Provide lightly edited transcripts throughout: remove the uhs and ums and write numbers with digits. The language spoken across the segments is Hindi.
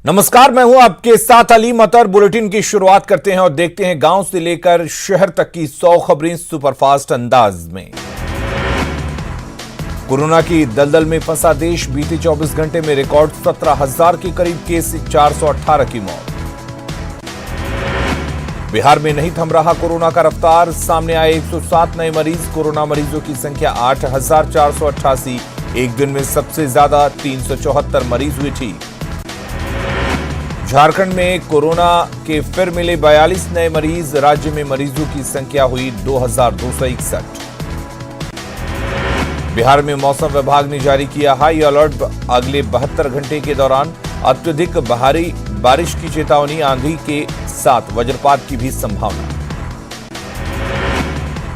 नमस्कार, मैं हूं आपके साथ अली मतर। बुलेटिन की शुरुआत करते हैं और देखते हैं गांव से लेकर शहर तक की 100 खबरें सुपरफास्ट अंदाज में। कोरोना की दलदल में फंसा देश, बीते 24 घंटे में रिकॉर्ड 17,000 के करीब केस, 418 की मौत। बिहार में नहीं थम रहा कोरोना का रफ्तार, सामने आए 107 नए मरीज। कोरोना मरीजों की संख्या 8,488। एक दिन में सबसे ज्यादा 374 मरीज हुए ठीक। झारखंड में कोरोना के फिर मिले 42 नए मरीज, राज्य में मरीजों की संख्या हुई 2,261। बिहार में मौसम विभाग ने जारी किया हाई अलर्ट, अगले 72 घंटे के दौरान अत्यधिक भारी बारिश की चेतावनी, आंधी के साथ वज्रपात की भी संभावना।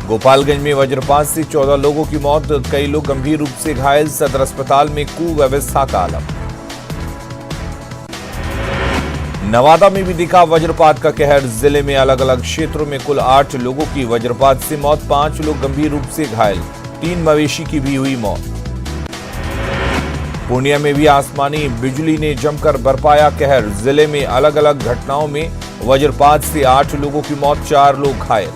गोपालगंज में वज्रपात से 14 लोगों की मौत, कई लोग गंभीर रूप से घायल, सदर अस्पताल में कुव्यवस्था का आलम। नवादा में भी दिखा वज्रपात का कहर, जिले में अलग अलग क्षेत्रों में कुल 8 लोगों की वज्रपात से मौत, 5 लोग गंभीर रूप से घायल, 3 मवेशी की भी हुई मौत। पूर्णिया में भी आसमानी बिजली ने जमकर बरपाया कहर, जिले में अलग अलग घटनाओं में वज्रपात से 8 लोगों की मौत, 4 लोग घायल।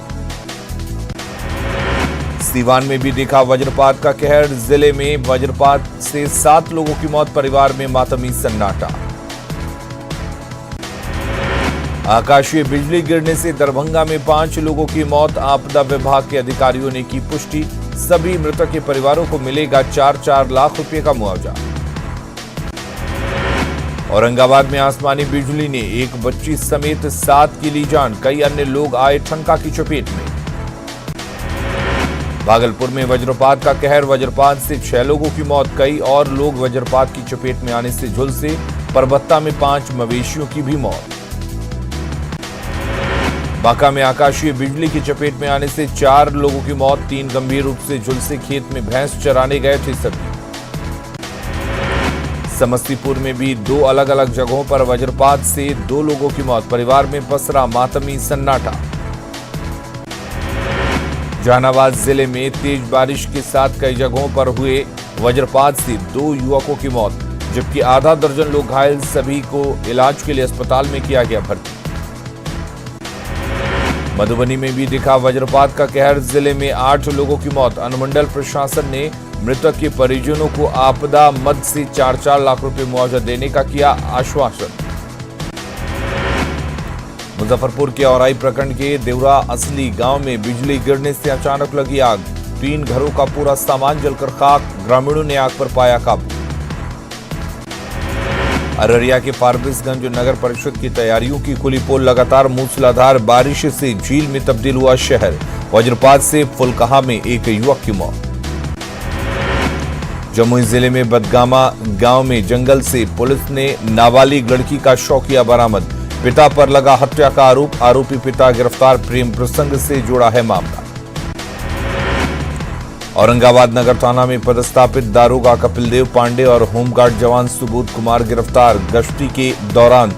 सीवान में भी दिखा वज्रपात का कहर, जिले में वज्रपात से 7 लोगों की मौत, परिवार में मातमी सन्नाटा। आकाशीय बिजली गिरने से दरभंगा में 5 लोगों की मौत, आपदा विभाग के अधिकारियों ने की पुष्टि, सभी मृतक के परिवारों को मिलेगा 4-4 लाख रुपए का मुआवजा। औरंगाबाद में आसमानी बिजली ने एक बच्ची समेत 7 की ली जान, कई अन्य लोग आए ठनका की चपेट में। भागलपुर में वज्रपात का कहर, वज्रपात से 6 लोगों की मौत, कई और लोग वज्रपात की चपेट में आने से झुलसे, परबत्ता में 5 मवेशियों की भी मौत। बांका में आकाशीय बिजली की चपेट में आने से 4 लोगों की मौत, 3 गंभीर रूप से झुलसे, खेत में भैंस चराने गए थे सभी। समस्तीपुर में भी 2 अलग अलग जगहों पर वज्रपात से 2 लोगों की मौत, परिवार में पसरा मातमी सन्नाटा। जहानाबाद जिले में तेज बारिश के साथ कई जगहों पर हुए वज्रपात से 2 युवकों की मौत, जबकि आधा दर्जन लोग घायल, सभी को इलाज के लिए अस्पताल में किया गया भर्ती। मधुबनी में भी दिखा वज्रपात का कहर, जिले में 8 लोगों की मौत, अनुमंडल प्रशासन ने मृतक के परिजनों को आपदा मद से 4-4 लाख रुपए मुआवजा देने का किया आश्वासन। मुजफ्फरपुर के औराई प्रखंड के देवरा असली गांव में बिजली गिरने से अचानक लगी आग, 3 घरों का पूरा सामान जलकर खाक, ग्रामीणों ने आग पर पाया काबू। अररिया के फारबिसगंज नगर परिषद की तैयारियों की खुली पोल, लगातार मूसलाधार बारिश से झील में तब्दील हुआ शहर, वज्रपात से फुलकहा में एक युवक की मौत। जमुई जिले में बदगामा गांव में जंगल से पुलिस ने नाबालिग लड़की का शव किया बरामद, पिता पर लगा हत्या का आरोप, आरोपी पिता गिरफ्तार, प्रेम प्रसंग से जुड़ा है मामला। औरंगाबाद नगर थाना में पदस्थापित दारोगा कपिलदेव पांडे और होमगार्ड जवान सुबोध कुमार गिरफ्तार, गश्ती के दौरान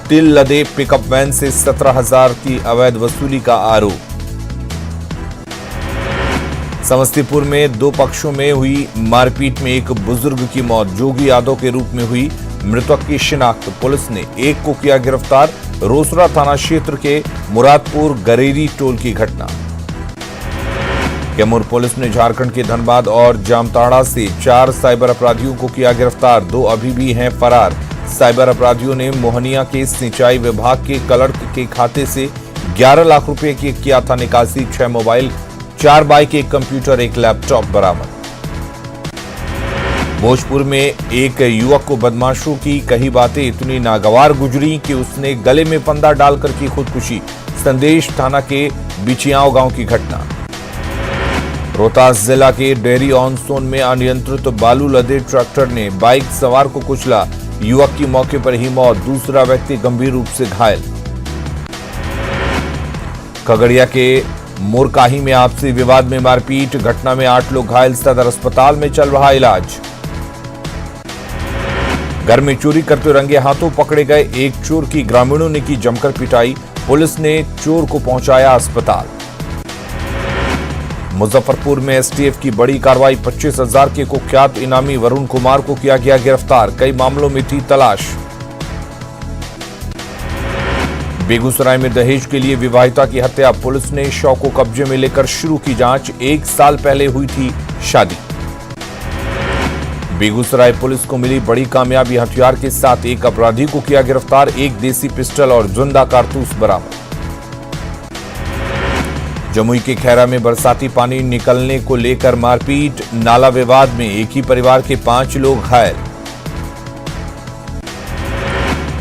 तिल लदे पिकअप वैन से 17,000 की अवैध वसूली का आरोप। समस्तीपुर में 2 पक्षों में हुई मारपीट में एक बुजुर्ग की मौत, जोगी यादव के रूप में हुई मृतक की शिनाख्त, पुलिस ने एक को किया गिरफ्तार, रोसड़ा थाना क्षेत्र के मुरादपुर गरेरी टोल की घटना। कैमूर पुलिस ने झारखंड के धनबाद और जामताड़ा से 4 साइबर अपराधियों को किया गिरफ्तार, 2 अभी भी हैं फरार। साइबर अपराधियों ने मोहनिया के सिंचाई विभाग के क्लर्क के खाते से 11 लाख रुपए की किया था निकासी, 6 मोबाइल, 4 बाइक, 1 कंप्यूटर, 1 लैपटॉप बरामद। भोजपुर में एक युवक को बदमाशों की कही बातें इतनी नागवार गुजरी कि उसने गले में फंदा डालकर की खुदकुशी, संदेश थाना के बिचियाओं गांव की घटना। रोहतास जिला के डेहरी ऑन सोन में अनियंत्रित बालू लदे ट्रैक्टर ने बाइक सवार को कुचला, युवक की मौके पर ही मौत, दूसरा व्यक्ति गंभीर रूप से घायल। खगड़िया के मोरकाही में आपसी विवाद में मारपीट, घटना में 8 लोग घायल, सदर अस्पताल में चल रहा इलाज। घर में चोरी करते रंगे हाथों पकड़े गए एक चोर की ग्रामीणों ने की जमकर पिटाई, पुलिस ने चोर को पहुंचाया अस्पताल। मुजफ्फरपुर में एसटीएफ की बड़ी कार्रवाई, 25,000 के कुख्यात इनामी वरुण कुमार को किया गया गिरफ्तार, कई मामलों में थी तलाश। बेगूसराय में दहेज के लिए विवाहिता की हत्या, पुलिस ने शव को कब्जे में लेकर शुरू की जांच। 1 साल पहले हुई थी शादी। बेगूसराय पुलिस को मिली बड़ी कामयाबी, हथियार के साथ एक अपराधी को किया गिरफ्तार। 1 देसी पिस्टल और जिंदा कारतूस बरामद। जमुई के खैरा में बरसाती पानी निकलने को लेकर मारपीट, नाला विवाद में एक ही परिवार के 5 लोग घायल।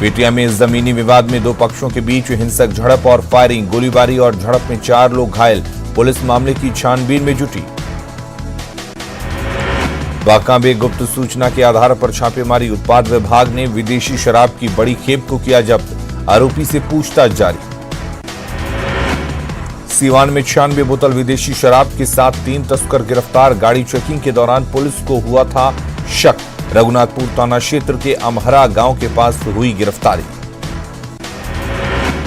बेटिया में जमीनी विवाद में 2 पक्षों के बीच हिंसक झड़प और फायरिंग, गोलीबारी और झड़प में 4 लोग घायल। पुलिस मामले की छानबीन में जुटी। बांका में गुप्त सूचना के आधार पर छापेमारी, उत्पाद विभाग ने विदेशी शराब की बड़ी खेप को किया जब्त। आरोपी से पूछताछ जारी। सीवान में 96 बोतल विदेशी शराब के साथ 3 तस्कर गिरफ्तार। गाड़ी चेकिंग के दौरान पुलिस को हुआ था शक। रघुनाथपुर थाना क्षेत्र के अमहरा गांव के पास हुई गिरफ्तारी।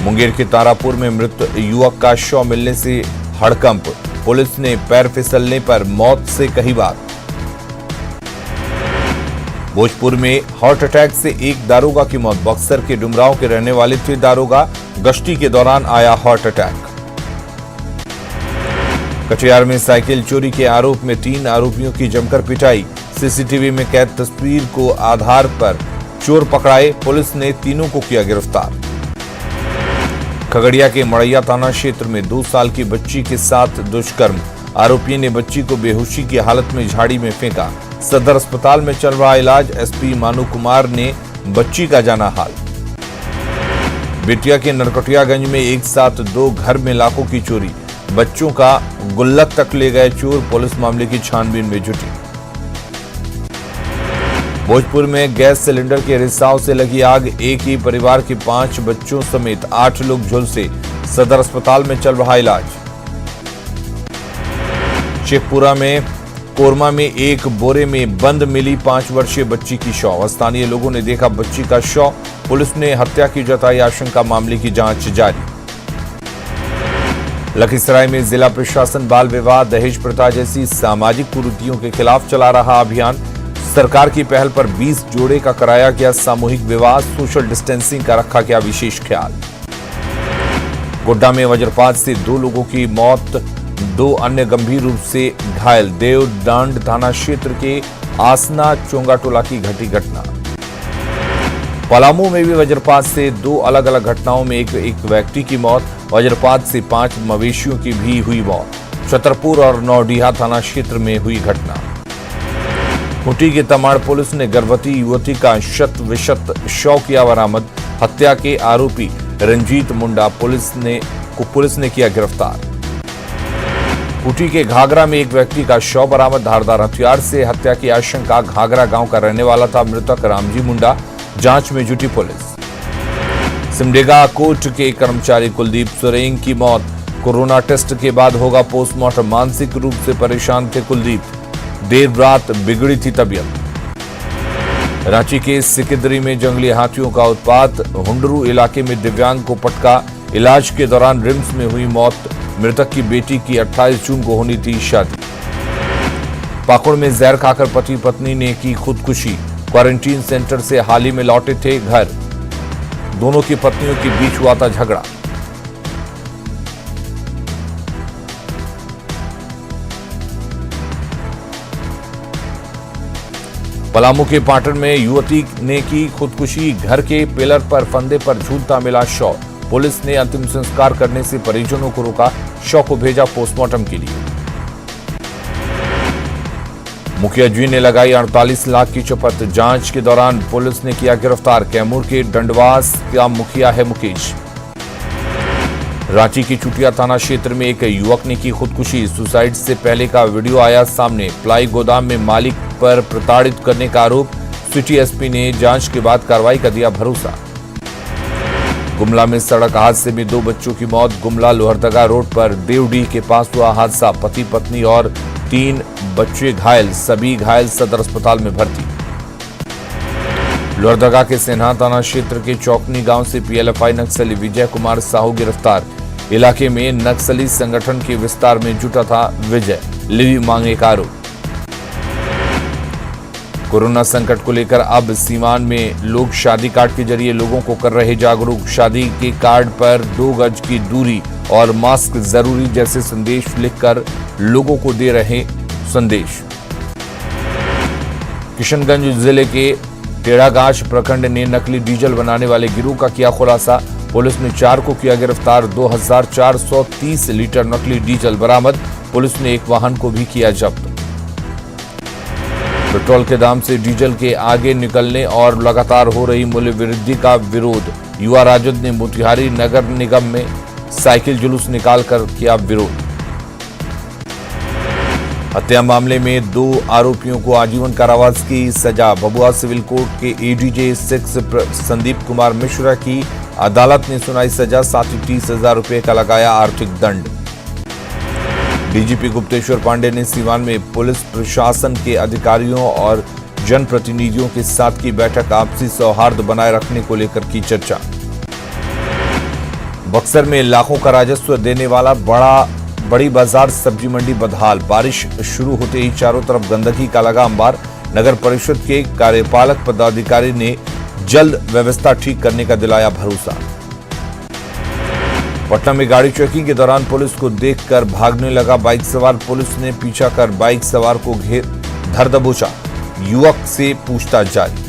मुंगेर के तारापुर में मृत युवक का शव मिलने से हड़कंप, पुलिस ने पैर फिसलने पर मौत से कही बात। भोजपुर में हार्ट अटैक से एक दारोगा की मौत, बक्सर के डुमरांव के रहने वाले थे दारोगा, गश्ती के दौरान आया हार्ट अटैक। कटिहार में साइकिल चोरी के आरोप में 3 आरोपियों की जमकर पिटाई, सीसीटीवी में कैद तस्वीर को आधार पर चोर पकड़ाए, पुलिस ने तीनों को किया गिरफ्तार। खगड़िया के मड़ैया थाना क्षेत्र में 2 साल की बच्ची के साथ दुष्कर्म, आरोपी ने बच्ची को बेहोशी की हालत में झाड़ी में फेंका। सदर अस्पताल में चल रहा इलाज, एसपी मानू कुमार ने बच्ची का जाना हाल। बेटिया के नरकटियागंज में एक साथ 2 घर में लाखों की चोरी, बच्चों का गुल्लक तक ले गए चोर, पुलिस मामले की छानबीन में जुटी। भोजपुर में गैस सिलेंडर के रिसाव से लगी आग, एक ही परिवार के 5 बच्चों समेत 8 लोग झुलसे, सदर अस्पताल में चल रहा इलाज। शेखपुरा में कोरमा में एक बोरे में बंद मिली 5 वर्षीय बच्ची की शव, स्थानीय लोगों ने देखा बच्ची का शव, पुलिस ने हत्या की जताई आशंका, मामले की जांच जारी। लखीसराय में जिला प्रशासन बाल विवाह, दहेज प्रथा जैसी सामाजिक कुरीतियों के खिलाफ चला रहा अभियान। सरकार की पहल पर 20 जोड़े का कराया गया सामूहिक विवाह, सोशल डिस्टेंसिंग का रखा गया विशेष ख्याल। गोड्डा में वज्रपात से 2 लोगों की मौत, 2 अन्य गंभीर रूप से घायल। देवडांड थाना क्षेत्र के आसना चोंगाटोला की घटी घटना। पलामू में भी वज्रपात से 2 अलग अलग घटनाओं में एक व्यक्ति की मौत, वज्रपात से 5 मवेशियों की भी हुई मौत। छतरपुर और नौडीहा थाना क्षेत्र में हुई घटना। खूंटी के तमाड़ पुलिस ने गर्भवती युवती का शत शव किया बरामद, हत्या के आरोपी रंजीत मुंडा पुलिस ने किया गिरफ्तार। खूंटी के घाघरा में एक व्यक्ति का शव बरामद, धारदार हथियार से हत्या की आशंका, घाघरा गांव का रहने वाला था मृतक रामजी मुंडा, जांच में जुटी पुलिस। सिमडेगा कोर्ट के कर्मचारी कुलदीप सोरेंग की मौत, कोरोना टेस्ट के बाद होगा पोस्टमार्टम, मानसिक रूप से परेशान थे कुलदीप, देर रात बिगड़ी थी तबीयत। रांची के सिकिदरी में जंगली हाथियों का उत्पात, हुंडरू इलाके में दिव्यांग को पटका, इलाज के दौरान रिम्स में हुई मौत, मृतक की बेटी की 28 जून को होनी थी शादी। पाकुड़ में जहर खाकर पति पत्नी ने की खुदकुशी, क्वारंटीन सेंटर से हाल ही में लौटे थे घर, दोनों की पत्नियों के बीच हुआ था झगड़ा। पलामू के पाटन में युवती ने की खुदकुशी, घर के पिलर पर फंदे पर झूलता मिला शव, पुलिस ने अंतिम संस्कार करने से परिजनों को रोका, शव को भेजा पोस्टमार्टम के लिए। मुखिया जी ने लगाई 48 लाख की चपत, जांच के दौरान पुलिस ने किया गिरफ्तार, कैमूर के डंडवास का मुखिया है मुकेश। रांची की चुटिया थाना क्षेत्र में एक युवक ने की खुदकुशी, सुसाइड से पहले का वीडियो आया सामने, प्लाई गोदाम में मालिक पर प्रताड़ित करने का आरोप, सिटी एसपी ने जांच के बाद कार्रवाई का दिया भरोसा। गुमला में सड़क हादसे में 2 बच्चों की मौत, गुमला लोहरदगा रोड पर देवडीह के पास हुआ हादसा, पति पत्नी और 3 बच्चे घायल, सभी घायल सदर अस्पताल में भर्ती। लोहरदगा के सेन्हा थाना क्षेत्र के चौकनी गांव से पीएलएफआई नक्सली विजय कुमार साहू गिरफ्तार, इलाके में नक्सली संगठन के विस्तार में जुटा था विजय, लेवी मांगे का आरोप। कोरोना संकट को लेकर अब सीवान में लोग शादी कार्ड के जरिए लोगों को कर रहे जागरूक। शादी के कार्ड पर 2 गज की दूरी और मास्क जरूरी जैसे संदेश लिखकर लोगों को दे रहे संदेश। किशनगंज जिले के टेढ़ागाछ प्रखंड ने नकली डीजल बनाने वाले गिरोह का किया खुलासा। पुलिस ने 4 को किया गिरफ्तार। 2430 लीटर नकली डीजल बरामद। पुलिस ने एक वाहन को भी किया जब्त। पेट्रोल के दाम से डीजल के आगे निकलने और लगातार हो रही मूल्य वृद्धि का विरोध। युवा राजद ने मोतिहारी नगर निगम में साइकिल जुलूस निकालकर किया विरोध। हत्या मामले में 2 आरोपियों को आजीवन कारावास की सजा। भभुआ सिविल कोर्ट के एडीजे 6 संदीप कुमार मिश्रा की अदालत ने सुनाई सजा। साथ ही 30,000 रुपए का लगाया आर्थिक दंड। डीजीपी गुप्तेश्वर पांडे ने सीवान में पुलिस प्रशासन के अधिकारियों और जनप्रतिनिधियों के साथ की बैठक। आपसी सौहार्द बनाए रखने को लेकर की चर्चा। बक्सर में लाखों का राजस्व देने वाला बड़ी बाजार सब्जी मंडी बदहाल। बारिश शुरू होते ही चारों तरफ गंदगी का लगा अंबार। नगर परिषद के कार्यपालक पदाधिकारी ने जल्द व्यवस्था ठीक करने का दिलाया भरोसा। पटना में गाड़ी चेकिंग के दौरान पुलिस को देखकर भागने लगा बाइक सवार। पुलिस ने पीछा कर बाइक सवार को धर दबोचा। युवक से पूछताछ जारी।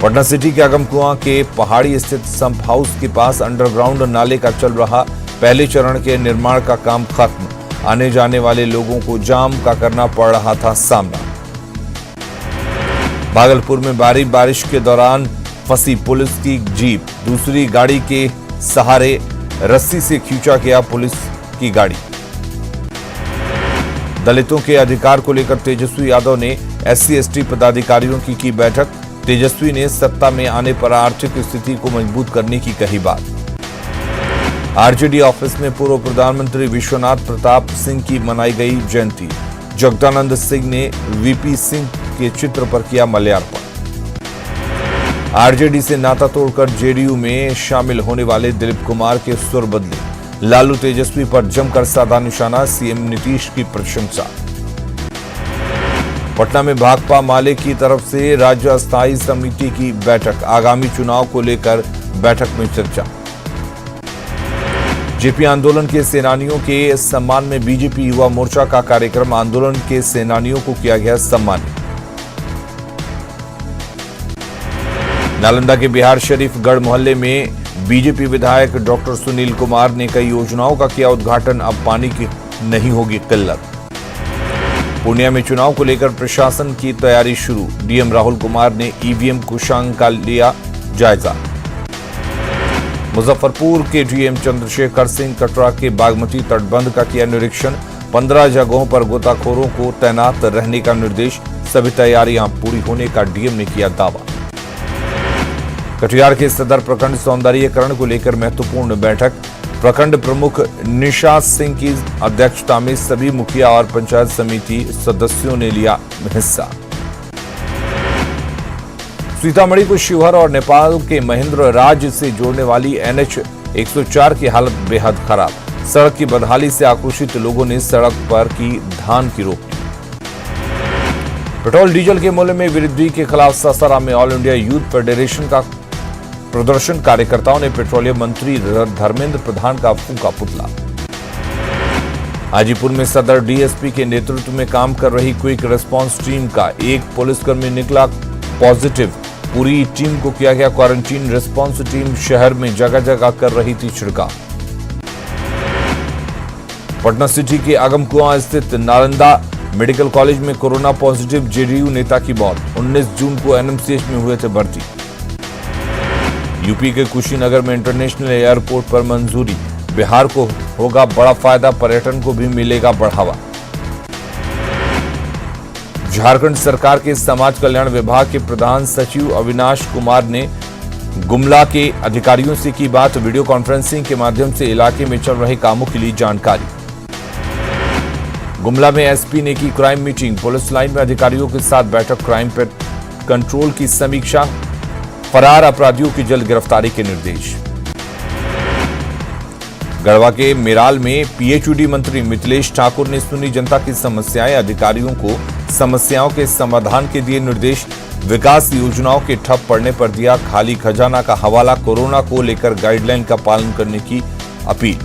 पटना सिटी के अगमकुआं के पहाड़ी स्थित संप हाउस के पास अंडरग्राउंड नाले का चल रहा पहले चरण के निर्माण का काम खत्म। आने जाने वाले लोगों को जाम का करना पड़ रहा था सामना। भागलपुर में भारी बारिश के दौरान फंसी पुलिस की जीप। दूसरी गाड़ी के सहारे रस्सी से खींचा गया पुलिस की गाड़ी। दलितों के अधिकार को लेकर तेजस्वी यादव ने SC/ST पदाधिकारियों की बैठक। तेजस्वी ने सत्ता में आने पर आर्थिक स्थिति को मजबूत करने की कही बात। आरजेडी ऑफिस में पूर्व प्रधानमंत्री विश्वनाथ प्रताप सिंह की मनाई गई जयंती। जगदानंद सिंह ने वीपी सिंह के चित्र पर किया माल्यार्पण। आरजेडी से नाता तोड़कर जेडीयू में शामिल होने वाले दिलीप कुमार के सुर बदले। लालू तेजस्वी पर जमकर साधा निशाना। सीएम नीतीश की प्रशंसा। पटना में भाकपा माले की तरफ से राज्य स्थायी समिति की बैठक। आगामी चुनाव को लेकर बैठक में चर्चा। जेपी आंदोलन के सेनानियों के सम्मान में बीजेपी युवा मोर्चा का कार्यक्रम। आंदोलन के सेनानियों को किया गया सम्मानित। नालंदा के बिहार शरीफ गढ़ मोहल्ले में बीजेपी विधायक डॉक्टर सुनील कुमार ने कई योजनाओं का किया उद्घाटन। अब पानी की नहीं होगी किल्लत। पूर्णिया में चुनाव को लेकर प्रशासन की तैयारी शुरू। डीएम राहुल कुमार ने ईवीएम कोषांग का लिया जायजा। मुजफ्फरपुर के डीएम चंद्रशेखर सिंह कटरा के बागमती तटबंध का किया निरीक्षण। 15 जगहों पर गोताखोरों को तैनात रहने का निर्देश। सभी तैयारियां पूरी होने का डीएम ने किया दावा। कटिहार के सदर प्रखंड सौंदर्यीकरण को लेकर महत्वपूर्ण बैठक। प्रखंड प्रमुख निशा सिंह की अध्यक्षता में सभी मुखिया और पंचायत समिति सदस्यों ने लिया हिस्सा। सीतामढ़ी को शिवहर और नेपाल के महेंद्र राज्य से जोड़ने वाली NH 104 की हालत बेहद खराब। सड़क की बदहाली से आक्रोशित लोगों ने सड़क पर की धान की रोकनी। पेट्रोल डीजल के मूल्य में वृद्धि के खिलाफ सासाराम में ऑल इंडिया यूथ फेडरेशन का प्रदर्शन। कार्यकर्ताओं ने पेट्रोलियम मंत्री धर्मेंद्र प्रधान का फूंका पुतला। हाजीपुर में सदर डीएसपी के नेतृत्व में काम कर रही क्विक रिस्पांस टीम का एक पुलिसकर्मी निकला पॉजिटिव। पूरी टीम को किया गया क्वारंटीन। रिस्पांस टीम शहर में जगह जगह कर रही थी छिड़काव। पटना सिटी के अगमकुआं स्थित नालंदा मेडिकल कॉलेज में कोरोना पॉजिटिव जेडीयू नेता की मौत। 19 जून को एनएमसीएच में हुए थे भर्ती। यूपी के कुशीनगर में इंटरनेशनल एयरपोर्ट पर मंजूरी। बिहार को होगा बड़ा फायदा। पर्यटन को भी मिलेगा बढ़ावा। झारखंड सरकार के समाज कल्याण विभाग के प्रधान सचिव अविनाश कुमार ने गुमला के अधिकारियों से की बात। वीडियो कॉन्फ्रेंसिंग के माध्यम से इलाके में चल रहे कामों के लिए जानकारी। गुमला में एसपी ने की क्राइम मीटिंग। पुलिस लाइन में अधिकारियों के साथ बैठक। क्राइम पर कंट्रोल की समीक्षा। फरार अपराधियों की जल्द गिरफ्तारी के निर्देश। गढ़वा के मेराल में पीएचईडी मंत्री मिथिलेश ठाकुर ने सुनी जनता की समस्याएं। अधिकारियों को समस्याओं के समाधान के दिए निर्देश। विकास योजनाओं के ठप पड़ने पर दिया खाली खजाना का हवाला। कोरोना को लेकर गाइडलाइन का पालन करने की अपील।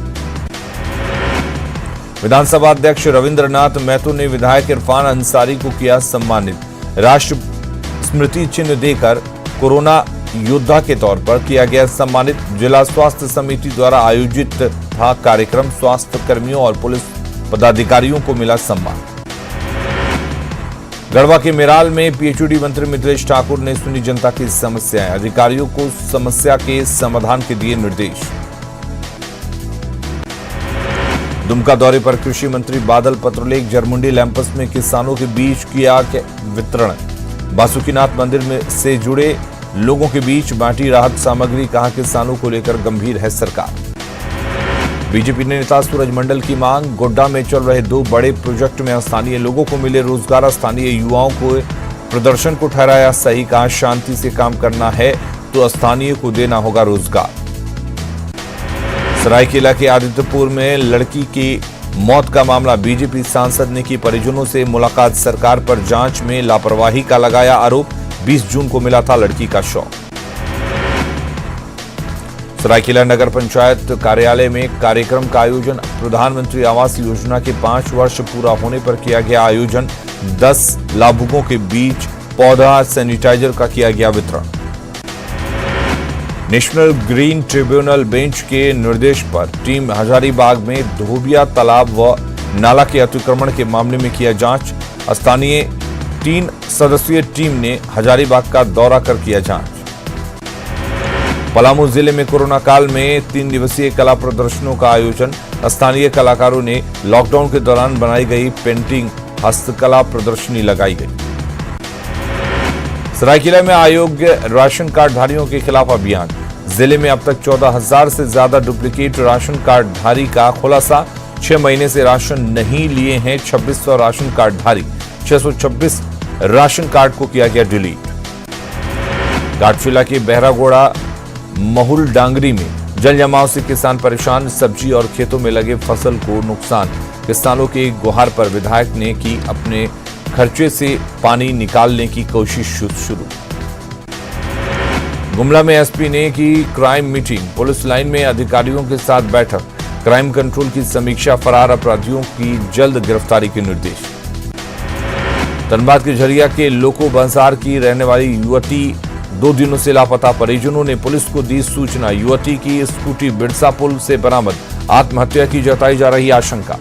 विधानसभा अध्यक्ष रविंद्रनाथ महतो ने विधायक इरफान अंसारी को किया सम्मानित। राष्ट्र स्मृति चिन्ह देकर कोरोना योद्धा के तौर पर किया गया सम्मानित। जिला स्वास्थ्य समिति द्वारा आयोजित था कार्यक्रम। स्वास्थ्य कर्मियों और पुलिस पदाधिकारियों को मिला सम्मान। गढ़वा के मेराल में पीएचईडी मंत्री मिथिलेश ठाकुर ने सुनी जनता की समस्याएं। अधिकारियों को समस्या के समाधान के दिए निर्देश। दुमका दौरे पर कृषि मंत्री बादल पत्रलेख जरमुंडी कैंपस में किसानों के बीच किया वितरण। बासुकीनाथ मंदिर में से जुड़े लोगों के बीच बांटी राहत सामग्री। कहा किसानों को लेकर गंभीर है सरकार। बीजेपी नेता सूरज मंडल की मांग। गोड्डा में चल रहे 2 बड़े प्रोजेक्ट में स्थानीय लोगों को मिले रोजगार। स्थानीय युवाओं को प्रदर्शन को ठहराया सही। कहा शांति से काम करना है तो स्थानीय को देना होगा रोजगार। सरायकेला के आदित्यपुर में लड़की की मौत का मामला। बीजेपी सांसद ने की परिजनों से मुलाकात। सरकार पर जांच में लापरवाही का लगाया आरोप। 20 जून को मिला था लड़की का शव। सरायकेला नगर पंचायत कार्यालय में कार्यक्रम का आयोजन। प्रधानमंत्री आवास योजना के 5 वर्ष पूरा होने पर किया गया आयोजन। 10 लाभुकों के बीच पौधा सैनिटाइजर का किया गया वितरण। नेशनल ग्रीन ट्रिब्यूनल बेंच के निर्देश पर टीम हजारीबाग में धोबिया तालाब व नाला के अतिक्रमण के मामले में किया जांच। स्थानीय 3 सदस्यीय टीम ने हजारीबाग का दौरा कर किया जांच। पलामू जिले में कोरोना काल में 3 दिवसीय कला प्रदर्शनों का आयोजन। स्थानीय कलाकारों ने लॉकडाउन के दौरान बनाई गई पेंटिंग हस्तकला प्रदर्शनी लगाई गई। सरायकेला में अयोग्य राशन कार्ड धारियों के खिलाफ अभियान। जिले में अब तक 14,000 से ज्यादा डुप्लीकेट राशन कार्ड धारी का खुलासा। 6 महीने से राशन नहीं लिए हैं 2600 राशन कार्ड धारी। 626 राशन कार्ड को किया गया डिलीट। घाटशिला के बहरागोड़ा महुल डांगरी में जल जमाव से किसान परेशान। सब्जी और खेतों में लगे फसल को नुकसान। किसानों के गुहार पर विधायक ने की अपने खर्चे से पानी निकालने की कोशिश शुरू। गुमला में एसपी ने की क्राइम मीटिंग। पुलिस लाइन में अधिकारियों के साथ बैठक। क्राइम कंट्रोल की समीक्षा। फरार अपराधियों की जल्द गिरफ्तारी के निर्देश। धनबाद के झरिया के लोको बाजार की रहने वाली युवती 2 दिनों से लापता। परिजनों ने पुलिस को दी सूचना। युवती की स्कूटी बिरसा पुल से बरामद। आत्महत्या की जताई जा रही आशंका।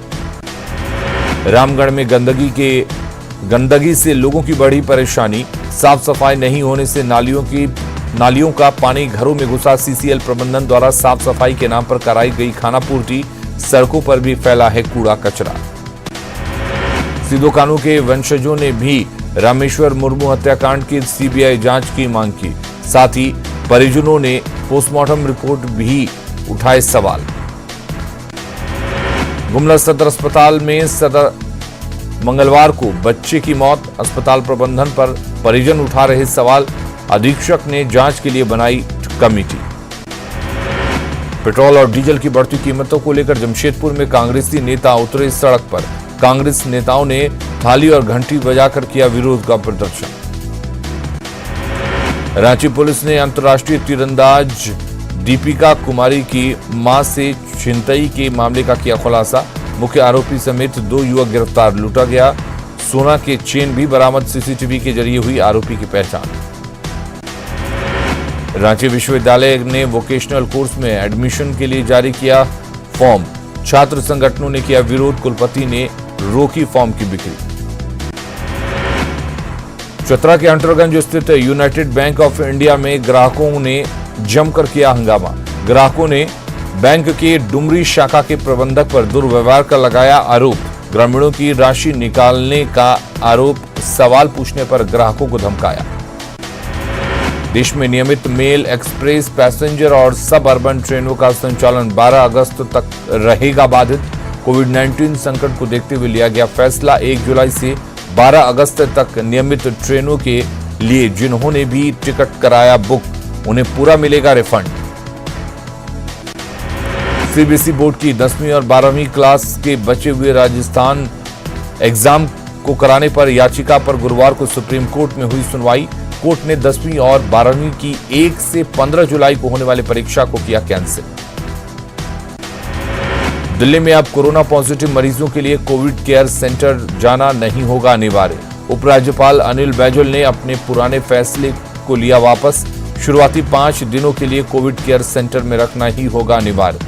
रामगढ़ में गंदगी से लोगों की बढ़ी परेशानी। साफ सफाई नहीं होने से नालियों का पानी घरों में घुसा। सीसीएल प्रबंधन द्वारा साफ सफाई के नाम पर कराई गई खानापूर्ति। सड़कों पर भी फैला है कूड़ा कचरा। सिद्धू कानू के वंशजों ने भी रामेश्वर मुर्मू हत्याकांड की सीबीआई जांच की मांग की। साथ ही परिजनों ने पोस्टमार्टम रिपोर्ट भी उठाए सवाल। गुमला सदर अस्पताल में मंगलवार को बच्चे की मौत। अस्पताल प्रबंधन पर परिजन उठा रहे सवाल। अधीक्षक ने जांच के लिए बनाई कमेटी। पेट्रोल और डीजल की बढ़ती कीमतों को लेकर जमशेदपुर में कांग्रेसी नेता उतरे सड़क पर। कांग्रेस नेताओं ने थाली और घंटी बजाकर किया विरोध का प्रदर्शन। रांची पुलिस ने अंतर्राष्ट्रीय तीरंदाज दीपिका कुमारी की मां से छिनतई के मामले का किया खुलासा। मुख्य आरोपी समेत 2 युवक गिरफ्तार। लूटा गया सोना के चेन भी बरामद। सीसीटीवी के जरिए हुई आरोपी की पहचान। रांची विश्वविद्यालय ने वोकेशनल कोर्स में एडमिशन के लिए जारी किया फॉर्म। छात्र संगठनों ने किया विरोध। कुलपति ने रोकी फॉर्म की बिक्री। चतरा के अंटरगंज स्थित यूनाइटेड बैंक ऑफ इंडिया में ग्राहकों ने जमकर किया हंगामा। ग्राहकों ने बैंक के डुमरी शाखा के प्रबंधक पर दुर्व्यवहार का लगाया आरोप। ग्रामीणों की राशि निकालने का आरोप। सवाल पूछने पर ग्राहकों को धमकाया। देश में नियमित मेल, एक्सप्रेस, पैसेंजर और सब अर्बन ट्रेनों का संचालन 12 अगस्त तक रहेगा बाधित। कोविड-19 संकट को देखते हुए लिया गया फैसला। 1 जुलाई से 12 अगस्त तक नियमित ट्रेनों के लिए जिन्होंने भी टिकट कराया बुक, उन्हें पूरा मिलेगा रिफंड। सीबीएसई बोर्ड की 10वीं और 12वीं क्लास के बचे हुए राजस्थान एग्जाम को कराने पर याचिका पर गुरुवार को सुप्रीम कोर्ट में हुई सुनवाई। कोर्ट ने 10वीं और 12वीं की 1 से 15 जुलाई को होने वाली परीक्षा को किया कैंसिल। दिल्ली में अब कोरोना पॉजिटिव मरीजों के लिए कोविड केयर सेंटर जाना नहीं होगा अनिवार्य। उपराज्यपाल अनिल बैजल ने अपने पुराने फैसले को लिया वापस। शुरुआती 5 दिनों के लिए कोविड केयर सेंटर में रखना ही होगा अनिवार्य।